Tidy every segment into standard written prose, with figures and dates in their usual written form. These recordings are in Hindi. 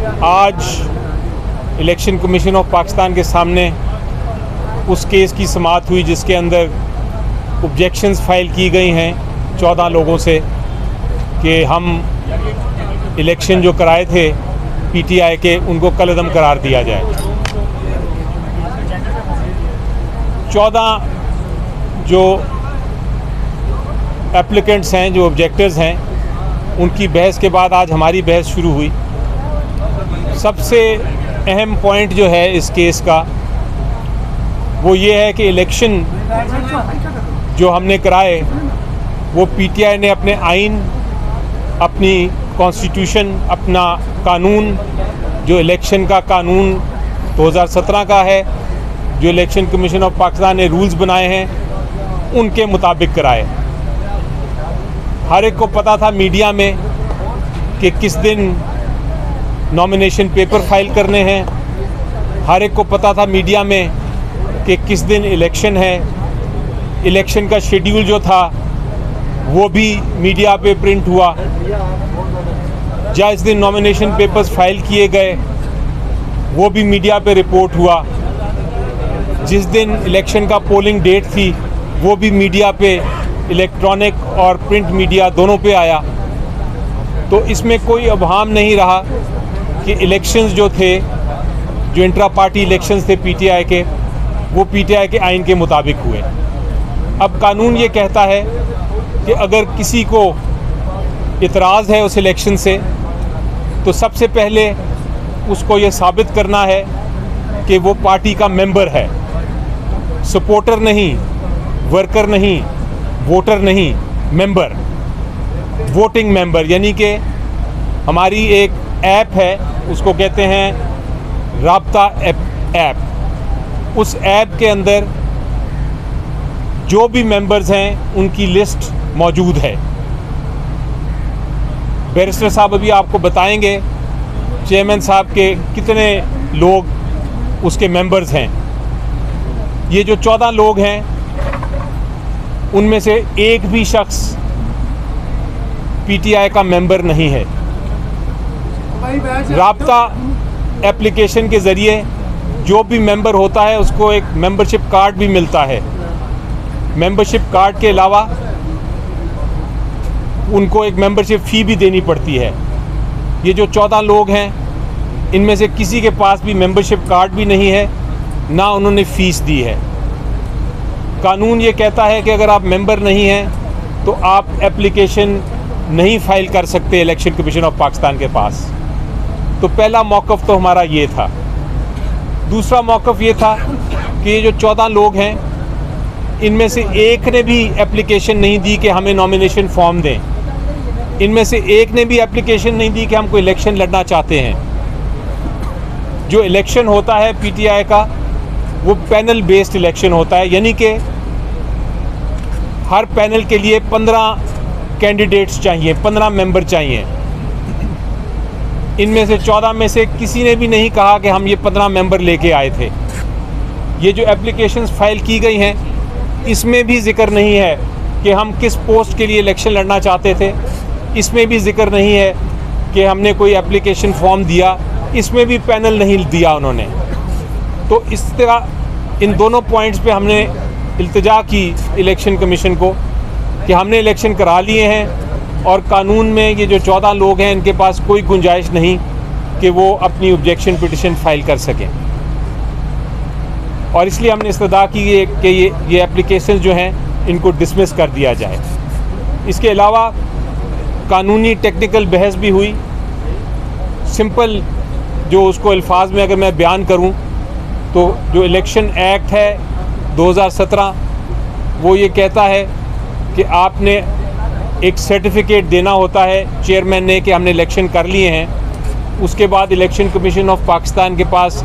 आज इलेक्शन कमीशन ऑफ पाकिस्तान के सामने उस केस की समाअत हुई जिसके अंदर ऑब्जेक्शंस फाइल की गई हैं 14 लोगों से कि हम इलेक्शन जो कराए थे पीटीआई के उनको कलअदम करार दिया जाए। 14 जो एप्लीकेंट्स हैं, जो ऑब्जेक्टर्स हैं, उनकी बहस के बाद आज हमारी बहस शुरू हुई। सबसे अहम पॉइंट जो है इस केस का वो ये है कि इलेक्शन जो हमने कराए वो पीटीआई ने अपने आइन, अपनी कॉन्स्टिट्यूशन, अपना कानून, जो इलेक्शन का कानून 2017 का है, जो इलेक्शन कमीशन ऑफ पाकिस्तान ने रूल्स बनाए हैं, उनके मुताबिक कराए। हर एक को पता था मीडिया में कि किस दिन नॉमिनेशन पेपर फाइल करने हैं, हर एक को पता था मीडिया में कि किस दिन इलेक्शन है। इलेक्शन का शेड्यूल जो था वो भी मीडिया पे प्रिंट हुआ। जिस दिन नॉमिनेशन पेपर्स फाइल किए गए वो भी मीडिया पे रिपोर्ट हुआ। जिस दिन इलेक्शन का पोलिंग डेट थी वो भी मीडिया पे, इलेक्ट्रॉनिक और प्रिंट मीडिया दोनों पे आया। तो इसमें कोई अबहम नहीं रहा कि इलेक्शंस जो थे, जो इंट्रा पार्टी इलेक्शंस थे पीटीआई के, वो पीटीआई के आइन के मुताबिक हुए। अब कानून ये कहता है कि अगर किसी को इतराज़ है उस इलेक्शन से तो सबसे पहले उसको ये साबित करना है कि वो पार्टी का मेंबर है, सपोर्टर नहीं, वर्कर नहीं, वोटर नहीं, मेंबर, वोटिंग मेंबर। यानी कि हमारी एक ऐप है, उसको कहते हैं राब्ता ऐप। उस ऐप के अंदर जो भी मेंबर्स हैं उनकी लिस्ट मौजूद है। बैरिस्टर साहब अभी आपको बताएंगे चेयरमैन साहब के कितने लोग उसके मेंबर्स हैं। ये जो 14 लोग हैं उनमें से एक भी शख्स पीटीआई का मेंबर नहीं है। राब्ता एप्लीकेशन के ज़रिए जो भी मेंबर होता है उसको एक मेंबरशिप कार्ड भी मिलता है। मेंबरशिप कार्ड के अलावा उनको एक मेंबरशिप फ़ी भी देनी पड़ती है। ये जो 14 लोग हैं इनमें से किसी के पास भी मेंबरशिप कार्ड भी नहीं है, ना उन्होंने फ़ीस दी है। कानून ये कहता है कि अगर आप मेंबर नहीं हैं तो आप एप्लीकेशन नहीं फ़ाइल कर सकते इलेक्शन कमीशन ऑफ पाकिस्तान के पास। तो पहला मौक़िफ़ तो हमारा ये था। दूसरा मौक़िफ़ ये था कि ये जो 14 लोग हैं इनमें से एक ने भी एप्लीकेशन नहीं दी कि हमें नॉमिनेशन फॉर्म दें। इनमें से एक ने भी एप्लीकेशन नहीं दी कि हम कोई इलेक्शन लड़ना चाहते हैं। जो इलेक्शन होता है पीटीआई का वो पैनल बेस्ड इलेक्शन होता है, यानी कि हर पैनल के लिए 15 कैंडिडेट्स चाहिए, 15 मेंबर चाहिए। इनमें से 14 में से किसी ने भी नहीं कहा कि हम ये 15 मेंबर लेके आए थे। ये जो एप्लीकेशंस फाइल की गई हैं इसमें भी जिक्र नहीं है कि हम किस पोस्ट के लिए इलेक्शन लड़ना चाहते थे। इसमें भी जिक्र नहीं है कि हमने कोई एप्लीकेशन फॉर्म दिया। इसमें भी पैनल नहीं दिया उन्होंने। तो इस तरह इन दोनों पॉइंट्स पे हमने इल्तिजा की इलेक्शन कमीशन को कि हमने इलेक्शन करा लिए हैं और कानून में ये जो 14 लोग हैं इनके पास कोई गुंजाइश नहीं कि वो अपनी ऑब्जेक्शन पिटिशन फाइल कर सकें। और इसलिए हमने इस्तदा की कि ये एप्लीकेशन जो हैं इनको डिसमिस कर दिया जाए। इसके अलावा कानूनी टेक्निकल बहस भी हुई। सिंपल जो उसको अल्फाज में अगर मैं बयान करूं तो जो इलेक्शन एक्ट है 2017 वो ये कहता है कि आपने एक सर्टिफिकेट देना होता है चेयरमैन ने कि हमने इलेक्शन कर लिए हैं। उसके बाद इलेक्शन कमीशन ऑफ पाकिस्तान के पास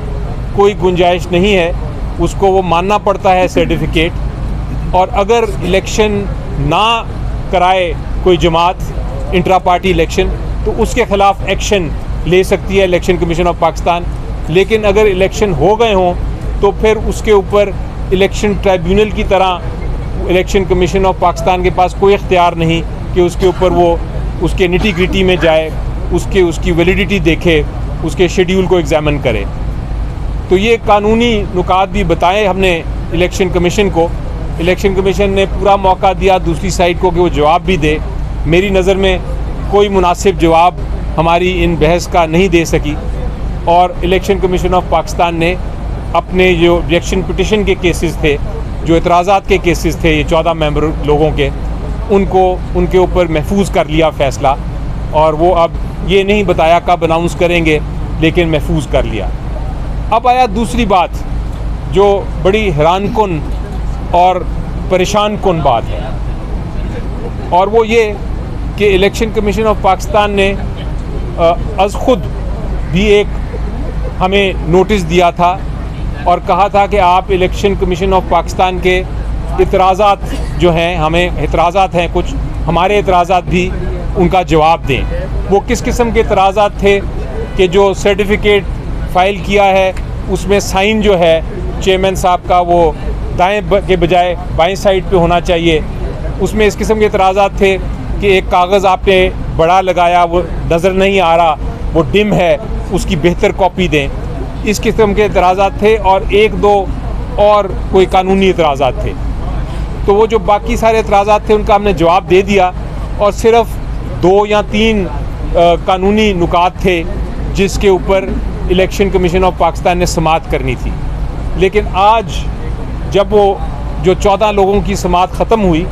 कोई गुंजाइश नहीं है, उसको वो मानना पड़ता है सर्टिफिकेट। और अगर इलेक्शन ना कराए कोई जमात इंट्रा पार्टी इलेक्शन तो उसके ख़िलाफ़ एक्शन ले सकती है इलेक्शन कमीशन ऑफ पाकिस्तान। लेकिन अगर इलेक्शन हो गए हों तो फिर उसके ऊपर इलेक्शन ट्राइब्यूनल की तरह इलेक्शन कमीशन ऑफ पाकिस्तान के पास कोई इख्तियार नहीं कि उसके ऊपर वो उसके निटी ग्रिटी में जाए, उसकी वैलिडिटी देखे उसके शेड्यूल को एग्जामिन करे। तो ये कानूनी नुकात भी बताए हमने इलेक्शन कमीशन को। इलेक्शन कमीशन ने पूरा मौका दिया दूसरी साइड को कि वो जवाब भी दे। मेरी नज़र में कोई मुनासिब जवाब हमारी इन बहस का नहीं दे सकी और इलेक्शन कमीशन ऑफ पाकिस्तान ने अपने जो ऑब्जेक्शन पिटिशन के केसेस थे, जो एतराज़ात के केसेस थे, ये 14 मेंबर लोगों के, उनको उनके ऊपर महफूज कर लिया फ़ैसला। और वो अब ये नहीं बताया कब अनाउंस करेंगे, लेकिन महफूज कर लिया। अब आया दूसरी बात जो बड़ी हैरान कुन और परेशान कुन बात है, और वो ये कि इलेक्शन कमीशन ऑफ पाकिस्तान ने अज़ खुद भी एक हमें नोटिस दिया था और कहा था कि आप इलेक्शन कमीशन ऑफ पाकिस्तान के इतराज़ात जो हैं, हमें इतराज़ात हैं कुछ, हमारे इतराज़ात भी उनका जवाब दें। वो किस किस्म के इतराज़ात थे कि जो सर्टिफिकेट फ़ाइल किया है उसमें साइन जो है चेयरमैन साहब का वो दाएं के बजाय बाएं साइड पे होना चाहिए। उसमें इस किस्म के इतराज़ात थे कि एक कागज़ आपने बड़ा लगाया, वो नज़र नहीं आ रहा, वो डिम है, उसकी बेहतर कॉपी दें। इस किस्म के इतराज़ात थे और एक दो और कोई कानूनी इतराज़ात थे। तो वो जो बाकी सारे इतराज़ात थे उनका हमने जवाब दे दिया और सिर्फ़ 2 या 3 कानूनी नुकात थे जिसके ऊपर इलेक्शन कमीशन ऑफ पाकिस्तान ने समाअत करनी थी। लेकिन आज जब वो जो 14 लोगों की समाअत ख़त्म हुई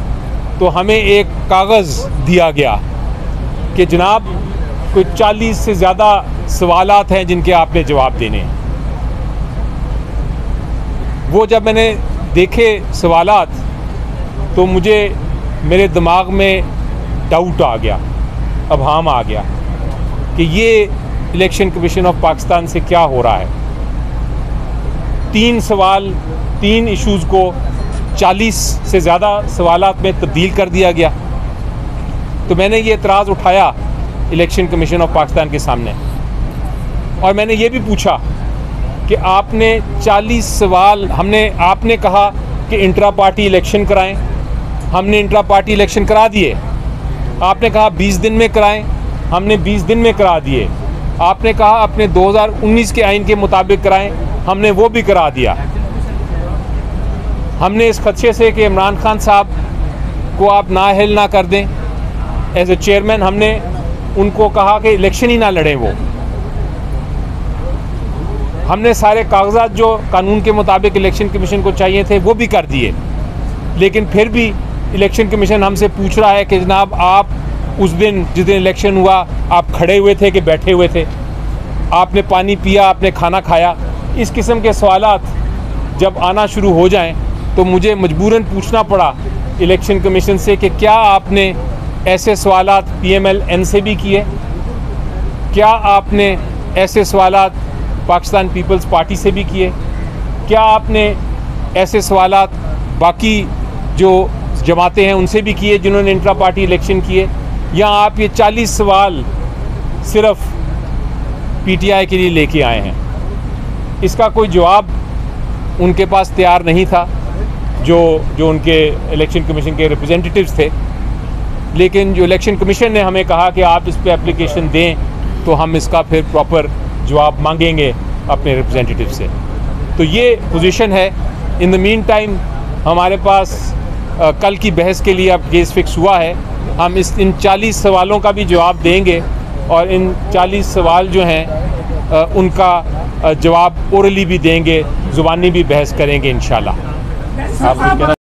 तो हमें एक कागज़ दिया गया कि जनाब कोई 40 से ज़्यादा सवालात हैं जिनके आपने जवाब देने हैं। वो जब मैंने देखे सवालात तो मुझे मेरे दिमाग में डाउट आ गया, अभाम आ गया कि ये इलेक्शन कमीशन ऑफ पाकिस्तान से क्या हो रहा है। 3 इश्यूज़ को 40 से ज़्यादा सवालात में तब्दील कर दिया गया। तो मैंने ये एतराज़ उठाया इलेक्शन कमीशन ऑफ पाकिस्तान के सामने और मैंने ये भी पूछा कि आपने 40 सवाल, आपने कहा कि इंट्रा पार्टी इलेक्शन कराएं, हमने इंट्रा पार्टी इलेक्शन करा दिए। आपने कहा 20 दिन में कराएं, हमने 20 दिन में करा दिए। आपने कहा अपने 2019 के आइन के मुताबिक कराएं, हमने वो भी करा दिया। हमने इस खदशे से कि इमरान खान साहब को आप नाअहल ना कर दें एज ए चेयरमैन, हमने उनको कहा कि इलेक्शन ही ना लड़ें। वो हमने सारे कागजात जो कानून के मुताबिक इलेक्शन कमीशन को चाहिए थे वो भी कर दिए। लेकिन फिर भी इलेक्शन कमीशन हमसे पूछ रहा है कि जनाब आप उस दिन जिस दिन इलेक्शन हुआ आप खड़े हुए थे कि बैठे हुए थे, आपने पानी पिया, आपने खाना खाया। इस किस्म के सवालात जब आना शुरू हो जाएं तो मुझे मजबूरन पूछना पड़ा इलेक्शन कमीशन से कि क्या आपने ऐसे सवालात PMLN से भी किए, क्या आपने ऐसे सवालात पाकिस्तान पीपल्स पार्टी से भी किए, क्या आपने ऐसे सवालात बाकी जो जमातें हैं उनसे भी किए जिन्होंने इंट्रा पार्टी इलेक्शन किए, या आप ये 40 सवाल सिर्फ PTI के लिए लेके आए हैं। इसका कोई जवाब उनके पास तैयार नहीं था जो उनके इलेक्शन कमीशन के रिप्रेजेंटेटिव्स थे। लेकिन जो इलेक्शन कमीशन ने हमें कहा कि आप इस पे एप्लीकेशन दें तो हम इसका फिर प्रॉपर जवाब मांगेंगे अपने रिप्रेजेंटेटिव से। तो ये पोजीशन है। इन द मीन टाइम हमारे पास कल की बहस के लिए अब केस फिक्स हुआ है। हम इन 40 सवालों का भी जवाब देंगे और इन 40 सवाल जो हैं उनका जवाब ओरली भी देंगे, ज़ुबानी भी बहस करेंगे इंशाल्लाह। आप